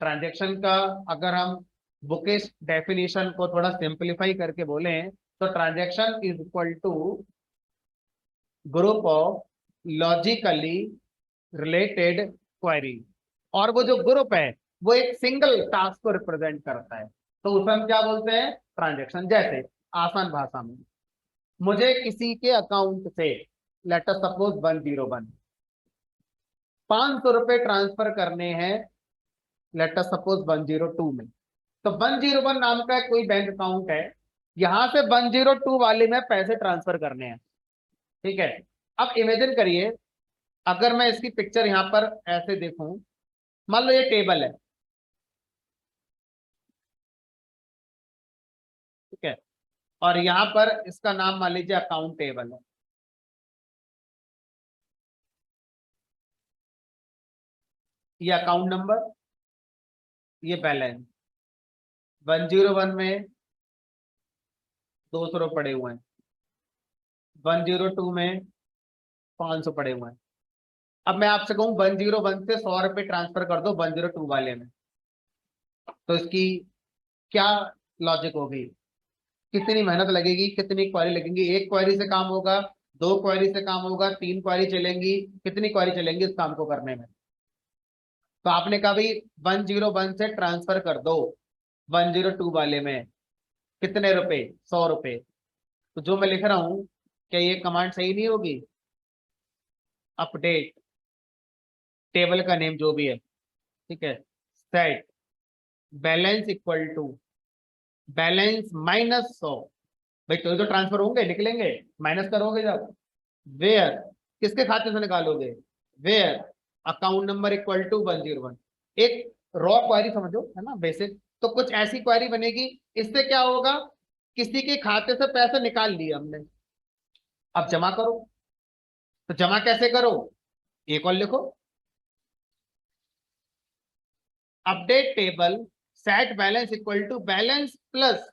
Transaction का अगर हम बुकिश डेफिनेशन को थोड़ा सिंपलीफाई करके बोलें तो transaction is equal to group of logically related query. और वो जो ग्रुप है वो एक सिंगल टास्क को रिप्रेजेंट करता है, तो उसे हम क्या बोलते हैं? ट्रांजैक्शन। जैसे आसान भाषा में, मुझे किसी के अकाउंट से लेट अस सपोज 101 500 रुपए ट्रांसफर करने हैं, लेट अस सपोज 102 में। तो 101 नाम का कोई बैंक अकाउंट है, यहां से 102 वाले में पैसे ट्रांसफर करने हैं। ठीक है, अब इमेजिन करिए, अगर मैं इसकी पिक्चर यहां पर ऐसे देखूं, मान लो ये टेबल है, ठीक है, और यहां पर इसका नाम मान लीजिए अकाउंट टेबल है। ये अकाउंट नंबर, ये बैलेंस। 101 में 200 पड़े हुए हैं, 102 में 500 पड़े हुए हैं। अब मैं आपसे कहूं 101 से 100 रुपए ट्रांसफर कर दो 102 वाले में, तो इसकी क्या लॉजिक होगी? कितनी मेहनत लगेगी, कितनी क्वेरी लगेंगी? एक क्वेरी से काम होगा, दो क्वेरी से काम होगा, तीन क्वेरी चलेंगी, कितनी क्वेरी चलेंगी इस काम को करने में? तो आपने कहा भाई 101 से ट्रांसफर कर दो 102 वाले में, कितने रुपए? 100 रुपए। तो जो मैं लिख रहा हूं, क्या ये कमांड सही नहीं होगी? अपडेट टेबल का नेम जो भी है, ठीक है, set balance equal to balance -100। भाई तो ट्रांसफर होंगे, निकलेंगे, माइनस करोगे जब, वेयर किसके खाते से निकालोगे? Where account number equal to 101। एक रॉ क्वेरी समझो, है ना, बेसिक। तो कुछ ऐसी क्वेरी बनेगी, इससे क्या होगा? किसी के खाते से पैसे निकाल लिए हमने, अब जमा करो। तो जमा कैसे करो? एक और लिखो, update table set balance equal to balance plus,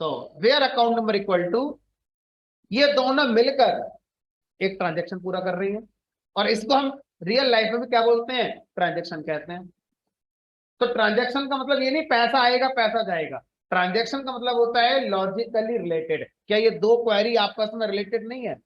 तो where account number equal to, ये दोनों मिलकर एक ट्रांजेक्शन पूरा कर रही है। और इसको हम रियल लाइफ में भी क्या बोलते हैं? ट्रांजेक्शन कहते हैं। तो ट्रांजेक्शन का मतलब ये नहीं पैसा आएगा पैसा जाएगा। ट्रांजेक्शन का मतलब होता है लॉजिकली रिलेटेड। क्या ये दो क्वेरी आपस में रिलेटेड नहीं है?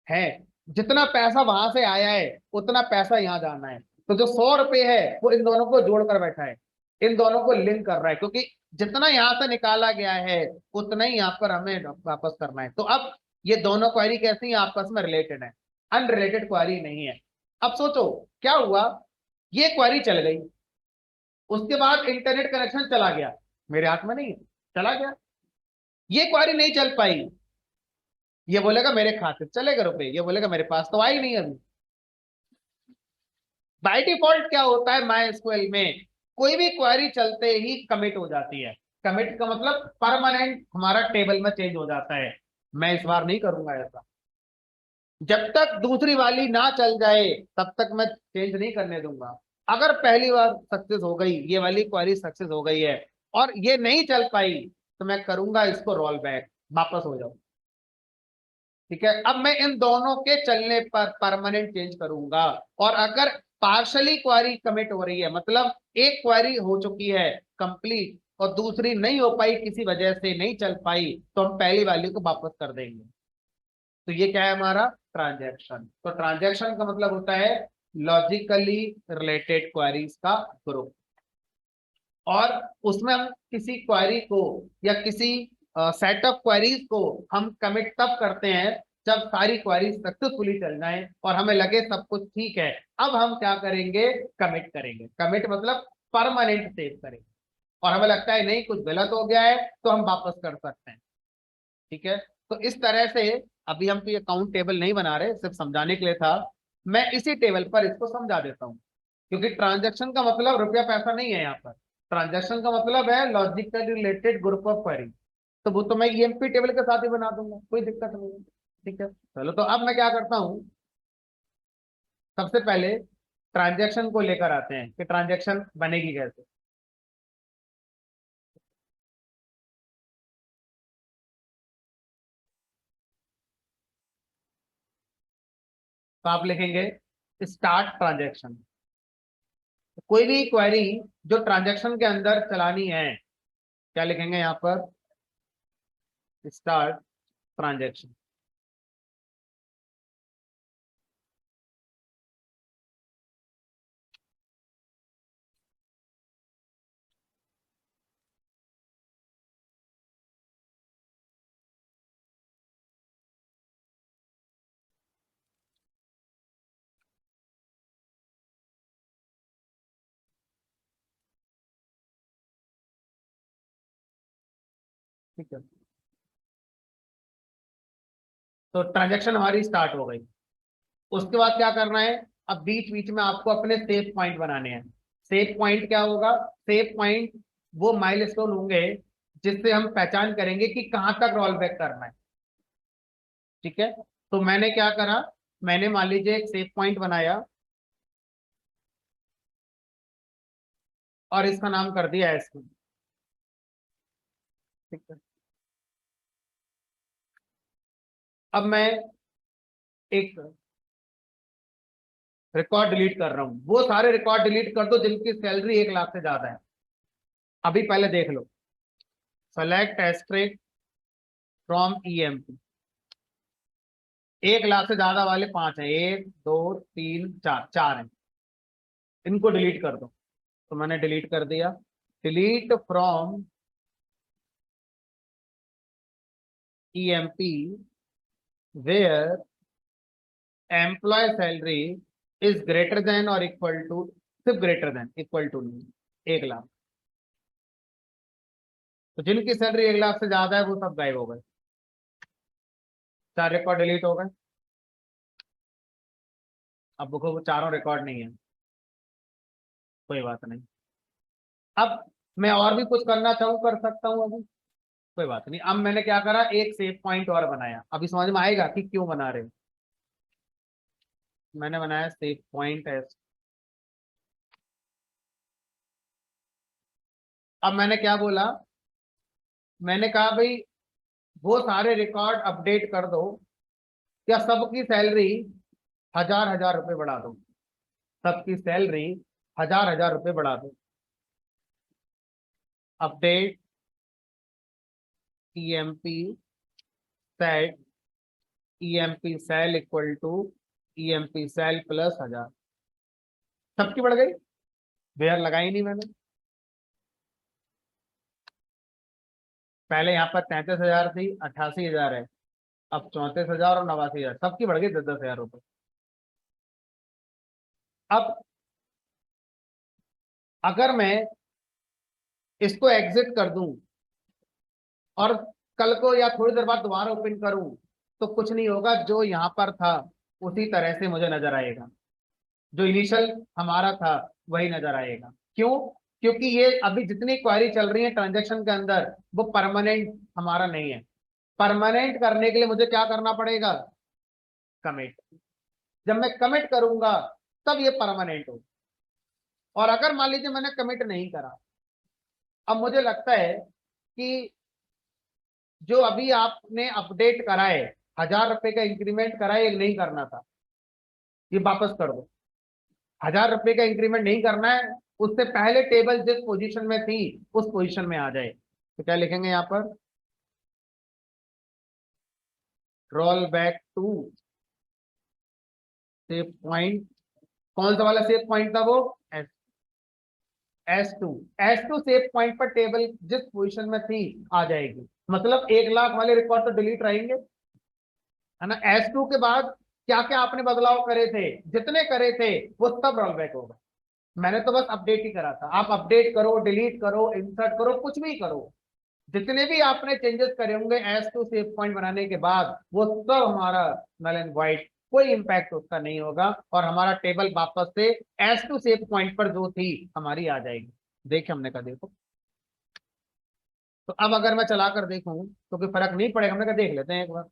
है। जितना पैसा वहां से आया है उतना पैसा यहाँ जाना है, तो जो 100 रुपए है वो इन दोनों को जोड़कर बैठा है, इन दोनों को लिंक कर रहा है, क्योंकि जितना यहाँ से निकाला गया है उतना ही यहाँ पर हमें वापस करना है। तो अब ये दोनों क्वेरी कैसी हैं? आपस में रिलेटेड है, अनरिलेटेड क्वेरी नहीं है। अब सोचो क्या हुआ, ये क्वेरी चल गई, उसके बाद इंटरनेट कनेक्शन चला गया, मेरे हाथ में नहीं है, चला गया। ये क्वेरी नहीं चल पाई, ये बोलेगा मेरे खाते चलेगा रुपए, ये बोलेगा मेरे पास तो आई नहीं अभी। बाय डिफॉल्ट क्या होता है माई एसक्यूएल में? कोई भी क्वेरी चलते ही कमिट हो जाती है। कमिट का मतलब परमानेंट हमारा टेबल में चेंज हो जाता है। मैं इस बार नहीं करूंगा ऐसा, जब तक दूसरी वाली ना चल जाए तब तक मैं चेंज नहीं करने दूंगा। अगर पहली बार सक्सेस हो गई, ये वाली क्वेरी सक्सेस हो गई है और ये नहीं चल पाई, तो मैं करूंगा इसको रोल बैक, वापस हो जाओ। ठीक है, अब मैं इन दोनों के चलने पर परमानेंट चेंज करूंगा। और अगर पार्शली क्वेरी कमिट हो रही है, मतलब एक क्वेरी हो चुकी है कंप्लीट और दूसरी नहीं हो पाई, किसी वजह से नहीं चल पाई, तो हम पहली वैल्यू को वापस कर देंगे। तो ये क्या है हमारा? ट्रांजैक्शन। तो ट्रांजैक्शन का मतलब होता है लॉजिकली रिलेटेड क्वेरीज का ग्रुप। और उसमें हम किसी क्वेरी को या किसी सेट ऑफ क्वेरीज को हम कमिट तब करते हैं जब सारी क्वेरीज सक्सेसफुली चल जाए और हमें लगे सब कुछ ठीक है। अब हम क्या करेंगे? कमिट करेंगे। कमिट मतलब परमानेंट सेव करेंगे। और हमें लगता है नहीं कुछ गलत हो गया है तो हम वापस कर सकते हैं। ठीक है, तो इस तरह से अभी हम तो ये अकाउंट टेबल नहीं बना रहे, सिर्फ समझाने के लिए था। मैं इसी टेबल पर इसको समझा देता हूँ, क्योंकि ट्रांजैक्शन का मतलब रुपया पैसा नहीं है यहाँ पर। ट्रांजैक्शन का मतलब है logically related group of query. तो वो तो मैं ईएमपी टेबल के साथ ही बना दूंगा, कोई दिक्कत नहीं है। ठीक है, चलो तो अब मैं क्या करता हूँ, सबसे पहले ट्रांजैक्शन को लेकर आते हैं कि ट्रांजैक्शन बनेगी कैसे। तो आप लिखेंगे स्टार्ट ट्रांजैक्शन। कोई भी क्वेरी जो ट्रांजैक्शन के अंदर चलानी है, क्या लिखेंगे यहाँ पर, स्टार्ट ट्रांजैक्शन। ठीक है, तो ट्रांजैक्शन हमारी स्टार्ट हो गई। उसके बाद क्या करना है, अब बीच बीच में आपको अपने सेव पॉइंट बनाने हैं। सेव पॉइंट क्या होगा, सेव पॉइंट वो माइलस्टोन होंगे जिससे हम पहचान करेंगे कि कहां तक रोल बैक करना है। ठीक है, तो मैंने क्या करा, मैंने मान लीजिए एक सेव पॉइंट बनाया और इसका नाम कर दिया एस। ठीक है, अब मैं एक रिकॉर्ड डिलीट कर रहा हूं, वो सारे रिकॉर्ड डिलीट कर दो जिनकी सैलरी 1 लाख से ज्यादा है। अभी पहले देख लो, select asterisk from EMP, 1 lakh से ज्यादा वाले 5 हैं, 1 2 3 4, 4 हैं, इनको डिलीट कर दो। तो मैंने डिलीट कर दिया। Delete from EMP where employ salary is greater than और इक्वल टू, सिर्फ ग्रेटर देन, इक्वल टू नहीं, 1 लाख। तो जिनकी सैलरी 1 लाख से ज्यादा है वो सब गायब हो गए, 4 रिकॉर्ड डिलीट हो गए। अब देखो वो चारों रिकॉर्ड नहीं है, कोई बात नहीं। अब मैं और भी कुछ करना चाहूँ कर सकता हूँ अभी, कोई बात नहीं। अब मैंने क्या करा, एक सेव पॉइंट और बनाया। अभी समझ में आएगा कि क्यों बना रहे हैं। मैंने बनाया सेव पॉइंट एस। अब मैंने क्या बोला, मैंने कहा भाई वो सारे रिकॉर्ड अपडेट कर दो, क्या सबकी सैलरी 1000 1000 रुपये बढ़ा दो, सबकी सैलरी 1000 1000 रुपये बढ़ा दो। Update EMP set, EMP sal equal to EMP sal plus 1000, सबकी बढ़ गई, बेयर लगाई नहीं मैंने। पहले यहाँ पर 33,000 थी, 88,000 है, अब 34,000 और 89,000, सबकी बढ़ गई 10 10 हजार रुपये। अब अगर मैं इसको एग्जिट कर दूं और कल को या थोड़ी देर बाद दोबारा ओपन करूं, तो कुछ नहीं होगा, जो यहां पर था उसी तरह से मुझे नजर आएगा, जो इनिशियल हमारा था वही नजर आएगा। क्यों, क्योंकि ये अभी जितनी क्वेरी चल रही है ट्रांजेक्शन के अंदर वो परमानेंट हमारा नहीं है। परमानेंट करने के लिए मुझे क्या करना पड़ेगा, कमिट। जब मैं कमिट करूंगा तब ये परमानेंट हो। और अगर मान लीजिए मैंने कमिट नहीं करा, अब मुझे लगता है कि जो अभी आपने अपडेट कराए, 1000 रुपए का इंक्रीमेंट कराए, ये नहीं करना था, ये वापस कर दो। 1000 रुपए का इंक्रीमेंट नहीं करना है, उससे पहले टेबल जिस पोजीशन में थी उस पोजीशन में आ जाए। तो क्या लिखेंगे यहाँ पर, roll back to save point. कौन सा वाला सेव पॉइंट था वो, S, S2। S2 save point पर टेबल जिस पोजीशन में थी आ जाएगी। मतलब 1 लाख वाले रिकॉर्ड तो डिलीट रहेंगे, है ना। S2 के बाद क्या क्या आपने बदलाव करे थे, जितने करे थे वो सब रोल बैक होगा। मैंने तो बस अपडेट ही करा था, आप अपडेट करो, डिलीट करो, इंसर्ट करो, कुछ भी करो, जितने भी आपने चेंजेस करे होंगे S2 सेव पॉइंट बनाने के बाद वो सब हमारा नल एंड वाइट, कोई इंपैक्ट उसका नहीं होगा और हमारा टेबल वापस से S2 सेव पॉइंट पर जो थी हमारी आ जाएगी। देखिए हमने कहा देखो, तो अब अगर मैं चला कर देखूं तो कोई फर्क नहीं पड़ेगा। हमने कहा देख लेते हैं एक बार,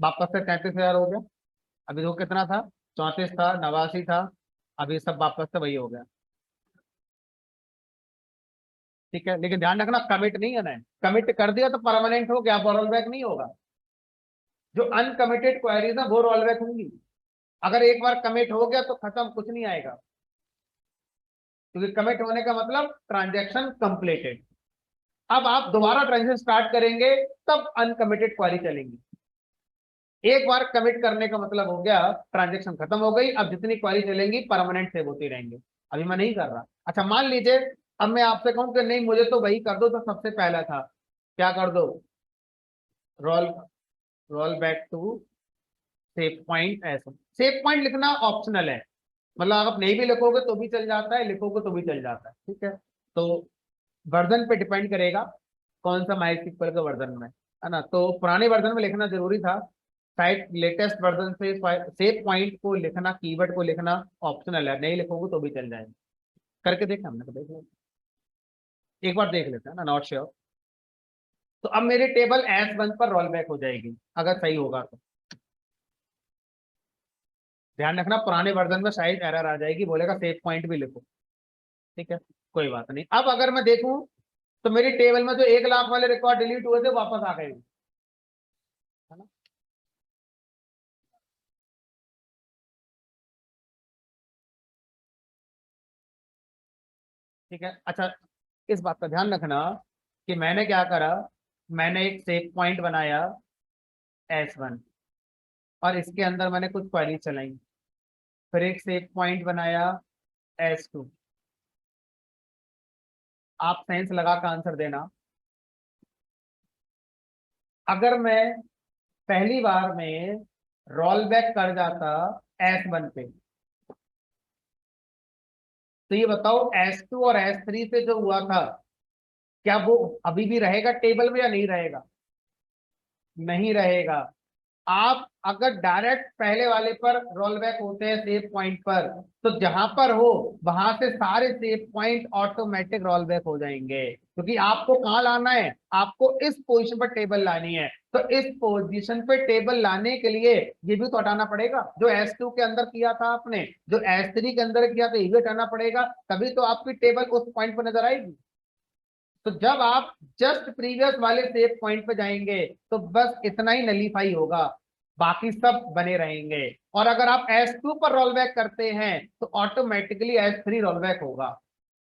वापस से 33,000 हो गया। अभी देखो कितना था, 34 था, 89 था, अभी सब वापस से वही हो गया। ठीक है, लेकिन ध्यान रखना कमिट नहीं है ना, कमिट कर दिया तो परमानेंट हो गया, रोल बैक नहीं होगा। जो अनकमिटेड क्वेरीज है वो रोल बैक होंगी। अगर एक बार कमिट हो गया तो खत्म, कुछ नहीं आएगा। क्योंकि कमिट होने का मतलब ट्रांजैक्शन कंप्लीटेड। अब आप दोबारा ट्रांजैक्शन स्टार्ट करेंगे तब अनकमिटेड क्वेरी चलेंगी। एक बार कमिट करने का मतलब हो गया ट्रांजैक्शन खत्म हो गई, अब जितनी क्वेरी चलेंगी परमानेंट सेव होती रहेंगे। अभी मैं नहीं कर रहा। अच्छा मान लीजिए अब मैं आपसे कहूं कि नहीं मुझे तो वही कर दो तो सबसे पहला था, क्या कर दो, roll roll back to save point. ऐसा सेव पॉइंट लिखना ऑप्शनल है, मतलब आप नहीं भी लिखोगे तो भी चल जाता है, लिखोगे तो भी चल जाता है, ठीक है। तो वर्जन पे डिपेंड करेगा कौन सा माइस्क्ल का वर्जन में है ना। तो पुराने वर्जन में लिखना जरूरी था, शायद लेटेस्ट वर्जन से सेव पॉइंट को लिखना, कीवर्ड को लिखना ऑप्शनल है, नहीं लिखोगे तो भी चल जाएगा। करके देखा हमने, तो देख लो एक बार, देख लेते हैं ना, नॉट श्योर। तो अब मेरी टेबल S1 पर रोल बैक हो जाएगी अगर सही होगा तो। ध्यान रखना पुराने वर्जन में शायद एरर आ जाएगी, बोलेगा सेव पॉइंट भी लिखो, ठीक है, कोई बात नहीं। अब अगर मैं देखूं तो मेरी टेबल में जो 1 लाख वाले रिकॉर्ड डिलीट हुए थे वापस आ गए, है ना। ठीक है। अच्छा इस बात का ध्यान रखना कि मैंने क्या करा, मैंने एक सेव पॉइंट बनाया S1 और इसके अंदर मैंने कुछ क्वेरी चलाई, फिर एक सेव पॉइंट बनाया S2। आप सेंस लगा का आंसर देना। अगर मैं पहली बार में रोल बैक कर जाता S1 पे, तो ये बताओ S2 और S3 से जो हुआ था क्या वो अभी भी रहेगा टेबल में या नहीं रहेगा? नहीं रहेगा। आप अगर डायरेक्ट पहले वाले पर रोल बैक होते हैं सेव पॉइंट पर, तो जहां पर हो वहां से सारे save point automatic roll back हो जाएंगे, क्योंकि आपको कहाँ लाना है, आपको इस पोजीशन पर टेबल लानी है। तो इस पोजीशन पे टेबल लाने के लिए ये भी तो हटाना पड़ेगा, जो S2 के अंदर किया था आपने, जो S3 के अंदर किया था, ये भी हटाना पड़ेगा, तभी तो आपकी टेबल उस पॉइंट पर नजर आएगी। तो जब आप जस्ट प्रीवियस वाले सेव पॉइंट पे जाएंगे तो बस इतना ही नलीफाई होगा, बाकी सब बने रहेंगे। और अगर आप S2 पर रोल बैक करते हैं तो ऑटोमेटिकली S3 रोल बैक होगा।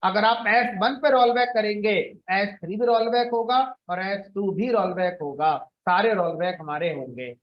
अगर आप S1 पे रोल बैक करेंगे S3 भी रोल बैक होगा और S2 भी रोल बैक होगा, सारे रोल बैक हमारे होंगे।